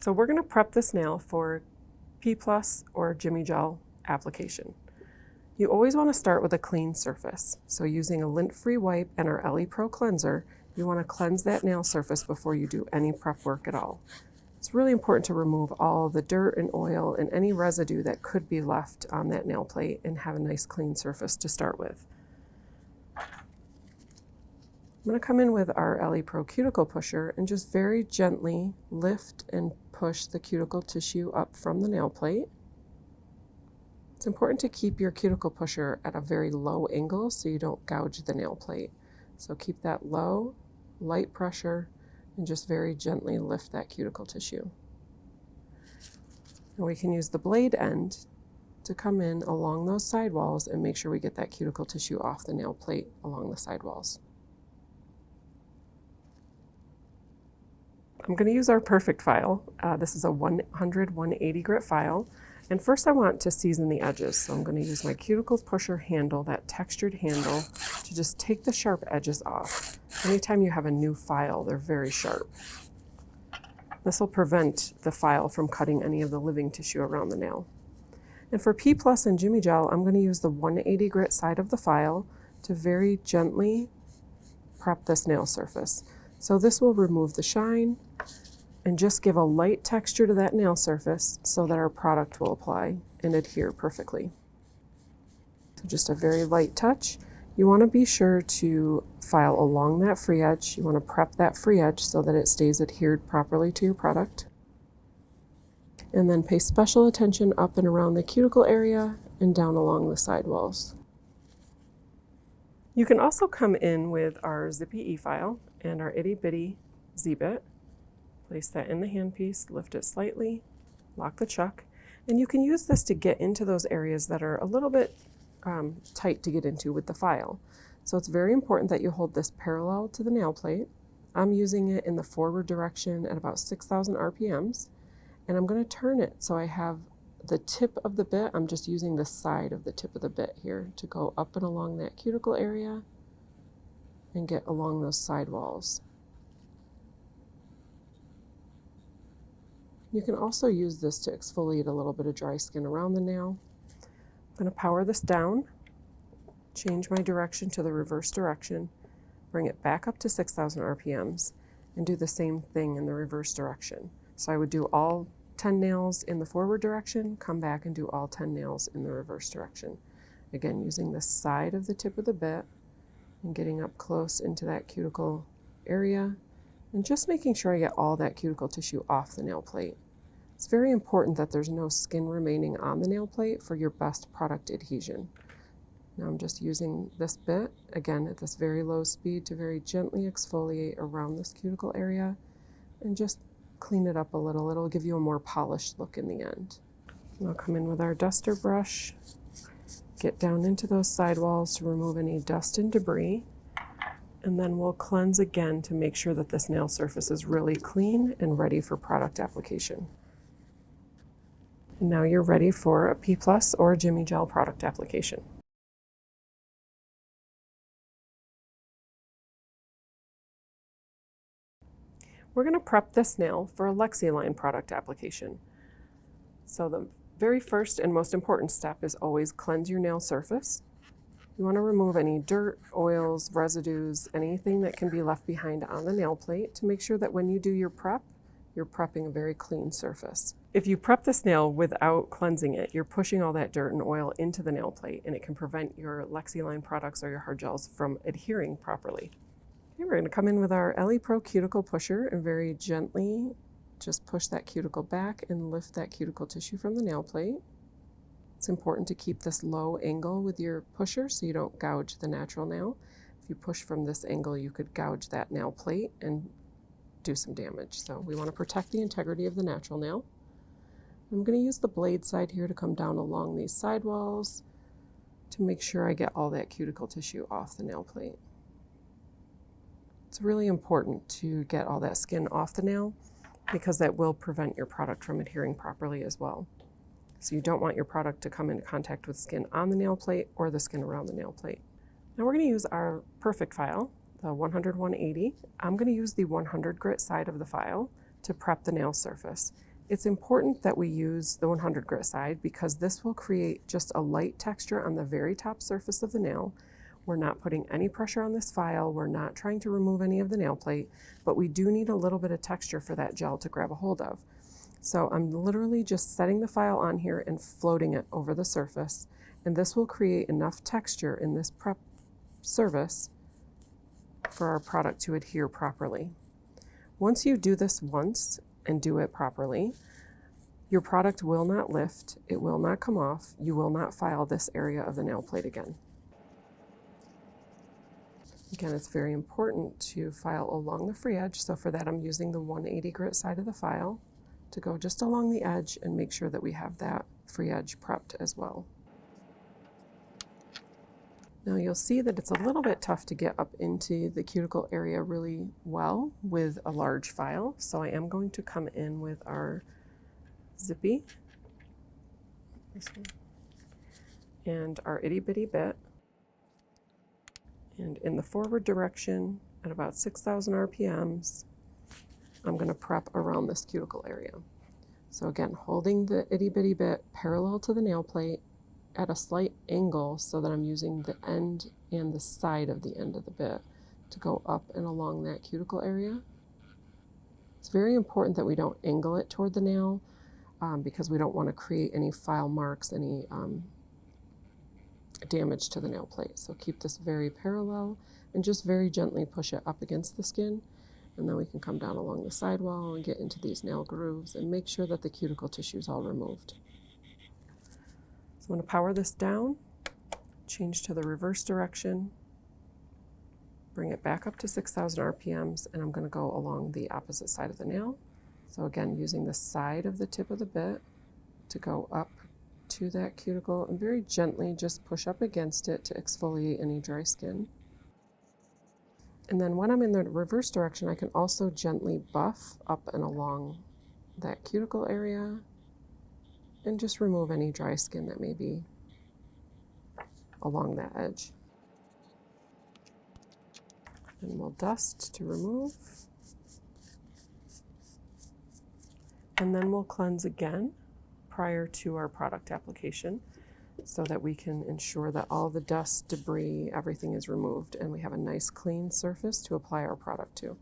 So we're going to prep this nail for P+ or JimmyGel application. You always want to start with a clean surface. So using a lint-free wipe and our LE Pro cleanser, you want to cleanse that nail surface before you do any prep work at all. It's really important to remove all the dirt and oil and any residue that could be left on that nail plate and have a nice clean surface to start with. I'm going to come in with our LE Pro cuticle pusher and just very gently lift and push the cuticle tissue up from the nail plate. It's important to keep your cuticle pusher at a very low angle so you don't gouge the nail plate. So keep that low, light pressure, and just very gently lift that cuticle tissue. And we can use the blade end to come in along those sidewalls and make sure we get that cuticle tissue off the nail plate along the sidewalls. I'm going to use our perfect file. This is a 100-180 grit file. And first I want to season the edges. So I'm going to use my cuticle pusher handle, that textured handle, to just take the sharp edges off. Anytime you have a new file, they're very sharp. This will prevent the file from cutting any of the living tissue around the nail. And for P+ and JimmyGel, I'm going to use the 180 grit side of the file to very gently prep this nail surface. So this will remove the shine and just give a light texture to that nail surface so that our product will apply and adhere perfectly. So just a very light touch. You want to be sure to file along that free edge. You want to prep that free edge so that it stays adhered properly to your product. And then pay special attention up and around the cuticle area and down along the sidewalls. You can also come in with our Zippy E-file and our itty bitty Z-bit. Place that in the handpiece, lift it slightly, lock the chuck, and you can use this to get into those areas that are a little bit tight to get into with the file. So it's very important that you hold this parallel to the nail plate. I'm using it in the forward direction at about 6,000 RPMs, and I'm going to turn it so I have the tip of the bit. I'm just using the side of the tip of the bit here to go up and along that cuticle area and get along those sidewalls. You can also use this to exfoliate a little bit of dry skin around the nail. I'm going to power this down, change my direction to the reverse direction, bring it back up to 6,000 RPMs, and do the same thing in the reverse direction. So I would do all 10 nails in the forward direction, come back and do all 10 nails in the reverse direction. Again, using the side of the tip of the bit and getting up close into that cuticle area and just making sure I get all that cuticle tissue off the nail plate. It's very important that there's no skin remaining on the nail plate for your best product adhesion. Now I'm just using this bit, again at this very low speed, to very gently exfoliate around this cuticle area and just clean it up a little. It'll give you a more polished look in the end. And I'll come in with our duster brush, get down into those sidewalls to remove any dust and debris, and then we'll cleanse again to make sure that this nail surface is really clean and ready for product application. And now you're ready for a P+ or JimmyGel product application. We're going to prep this nail for a Lexy line product application. So the very first and most important step is always cleanse your nail surface. You want to remove any dirt, oils, residues, anything that can be left behind on the nail plate to make sure that when you do your prep, you're prepping a very clean surface. If you prep this nail without cleansing it, you're pushing all that dirt and oil into the nail plate, and it can prevent your Lexy line products or your hard gels from adhering properly. Okay, we're going to come in with our LE Pro cuticle pusher and very gently just push that cuticle back and lift that cuticle tissue from the nail plate. It's important to keep this low angle with your pusher so you don't gouge the natural nail. If you push from this angle, you could gouge that nail plate and do some damage. So we want to protect the integrity of the natural nail. I'm going to use the blade side here to come down along these sidewalls to make sure I get all that cuticle tissue off the nail plate. It's really important to get all that skin off the nail because that will prevent your product from adhering properly as well. So you don't want your product to come into contact with skin on the nail plate or the skin around the nail plate. Now we're going to use our perfect file, the 100-180. I'm going to use the 100 grit side of the file to prep the nail surface. It's important that we use the 100 grit side because this will create just a light texture on the very top surface of the nail. We're not putting any pressure on this file. We're not trying to remove any of the nail plate, but we do need a little bit of texture for that gel to grab a hold of. So I'm literally just setting the file on here and floating it over the surface, and this will create enough texture in this prep surface for our product to adhere properly. Once you do this once and do it properly, your product will not lift, it will not come off, you will not file this area of the nail plate again. Again, it's very important to file along the free edge, so for that I'm using the 180 grit side of the file to go just along the edge and make sure that we have that free edge prepped as well. Now you'll see that it's a little bit tough to get up into the cuticle area really well with a large file, so I am going to come in with our zippy and our itty bitty bit, and in the forward direction at about 6,000 RPMs, I'm going to prep around this cuticle area. So again, holding the itty bitty bit parallel to the nail plate at a slight angle so that I'm using the end and the side of the end of the bit to go up and along that cuticle area. It's very important that we don't angle it toward the nail because we don't want to create any file marks, any damage to the nail plate. So keep this very parallel and just very gently push it up against the skin. And then we can come down along the sidewall and get into these nail grooves and make sure that the cuticle tissue is all removed. So I'm going to power this down, change to the reverse direction, bring it back up to 6,000 RPMs, and I'm going to go along the opposite side of the nail. So again, using the side of the tip of the bit to go up to that cuticle and very gently just push up against it to exfoliate any dry skin. And then when I'm in the reverse direction, I can also gently buff up and along that cuticle area and just remove any dry skin that may be along that edge. And we'll dust to remove. And then we'll cleanse again prior to our product application so that we can ensure that all the dust, debris, everything is removed and we have a nice clean surface to apply our product to.